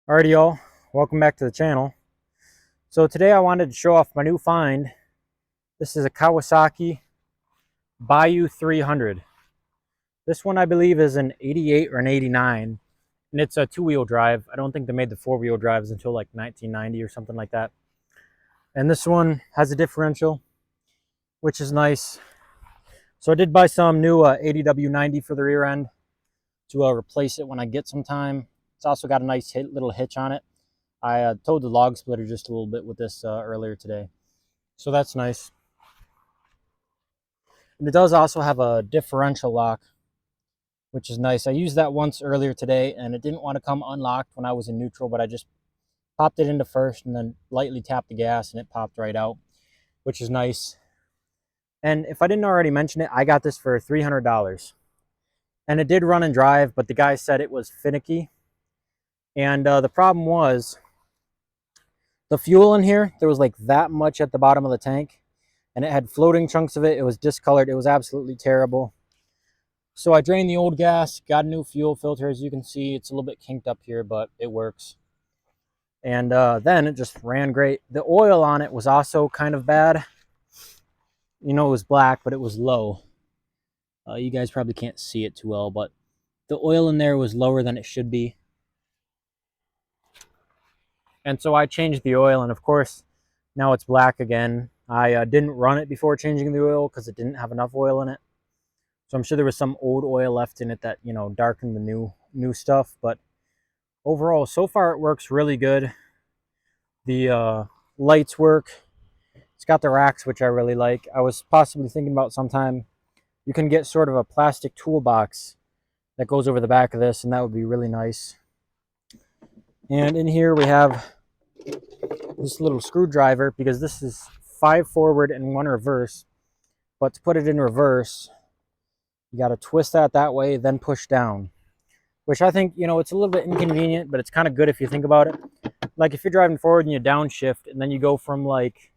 Alrighty y'all, welcome back to the channel. So today I wanted to show off my new find. This is a Kawasaki Bayou 300. This one I believe is an 88 or an 89, and it's a two-wheel drive. I don't think they made the four-wheel drives until like 1990 or something like that. And this one has a differential, which is nice. So I did buy some new 80W90 for the rear end to replace it when I get some time. It's also got a nice little hitch on it. I towed the log splitter just a little bit with this earlier today. So that's nice. And it does also have a differential lock, which is nice. I used that once earlier today and it didn't want to come unlocked when I was in neutral, but I just popped it into first and then lightly tapped the gas and it popped right out, which is nice. And if I didn't already mention it, I got this for $300. And it did run and drive, but the guy said it was finicky. And the problem was the fuel in here, there was like that much at the bottom of the tank, and it had floating chunks of it. It was discolored. It was absolutely terrible. So I drained the old gas, got a new fuel filter. As you can see, it's a little bit kinked up here, but it works. And then it just ran great. The oil on it was also kind of bad. You know, it was black, but it was low. You guys probably can't see it too well, but the oil in there was lower than it should be. And so I changed the oil, and of course, now it's black again. I didn't run it before changing the oil because it didn't have enough oil in it. So I'm sure there was some old oil left in it that, you know, darkened the new stuff. But overall, so far it works really good. The lights work. It's got the racks, which I really like. I was possibly thinking about sometime you can get sort of a plastic toolbox that goes over the back of this, and that would be really nice. And in here we have this little screwdriver, because this is 5 forward and 1 reverse. But to put it in reverse, you got to twist that way, then push down. Which I think, you know, it's a little bit inconvenient, but it's kind of good if you think about it. Like if you're driving forward and you downshift, and then you go from like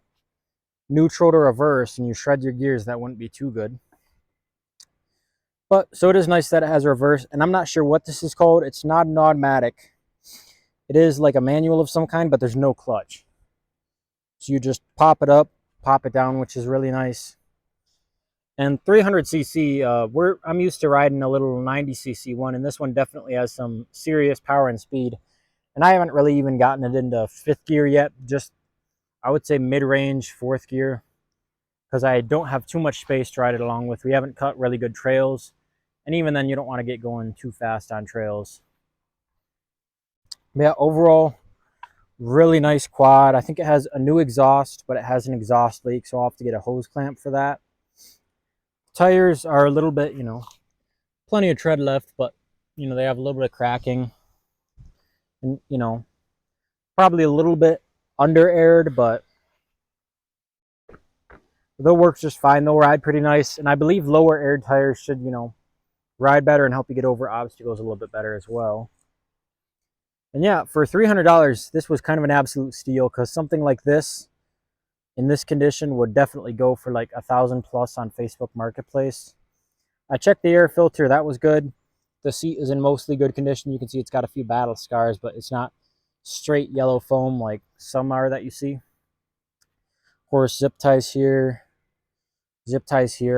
neutral to reverse and you shred your gears, that wouldn't be too good. But so it is nice that it has reverse, and I'm not sure what this is called. It's not an automatic. It is like a manual of some kind, but there's no clutch. So you just pop it up, pop it down, which is really nice. And 300cc, I'm used to riding a little 90cc one, and this one definitely has some serious power and speed. And I haven't really even gotten it into 5th gear yet, just I would say mid-range 4th gear, because I don't have too much space to ride it along with. We haven't cut really good trails, and even then you don't want to get going too fast on trails. But yeah, overall, really nice quad. I think it has a new exhaust, but it has an exhaust leak, so I'll have to get a hose clamp for that. Tires are a little bit, you know, plenty of tread left, but, you know, they have a little bit of cracking. And, you know, probably a little bit under-aired, but they'll work just fine. They'll ride pretty nice. And I believe lower-aired tires should, you know, ride better and help you get over obstacles a little bit better as well. And yeah, for $300, this was kind of an absolute steal, because something like this in this condition would definitely go for like 1,000 plus on Facebook Marketplace. I checked the air filter, that was good. The seat is in mostly good condition. You can see it's got a few battle scars, but it's not straight yellow foam like some are that you see. Of course, zip ties here,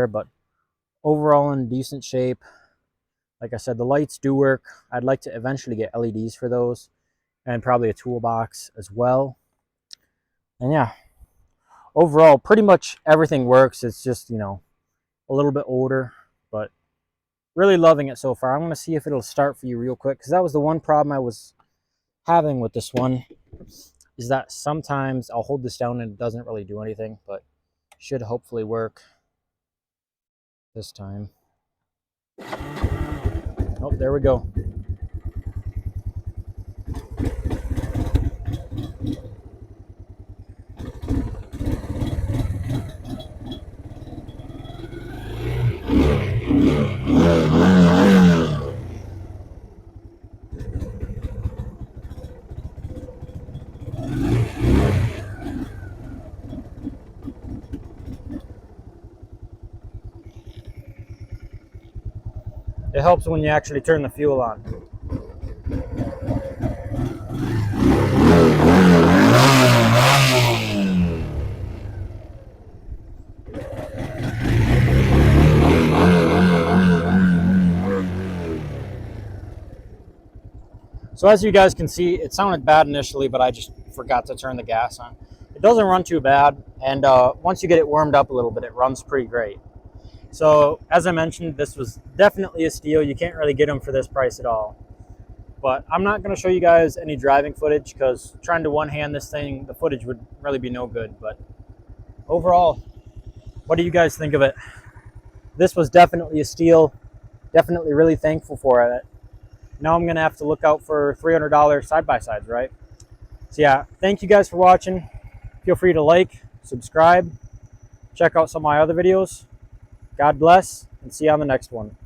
but overall in decent shape. Like I said, the lights do work. I'd like to eventually get LEDs for those, and probably a toolbox as well. And yeah, overall, pretty much everything works. It's just, you know, a little bit older, but really loving it so far. I'm going to see if it'll start for you real quick, because that was the one problem I was having with this one, is that sometimes I'll hold this down and it doesn't really do anything, but should hopefully work this time. Oh, there we go. It helps when you actually turn the fuel on. So as you guys can see, it sounded bad initially, but I just forgot to turn the gas on. It doesn't run too bad, and once you get it warmed up a little bit, it runs pretty great. So as I mentioned, this was definitely a steal. You can't really get them for this price at all. But I'm not going to show you guys any driving footage because trying to one-hand this thing, the footage would really be no good. But overall, what do you guys think of it? This was definitely a steal. Definitely really thankful for it. Now I'm going to have to look out for $300 side-by-sides, right? So yeah, thank you guys for watching. Feel free to like, subscribe, check out some of my other videos. God bless, and see you on the next one.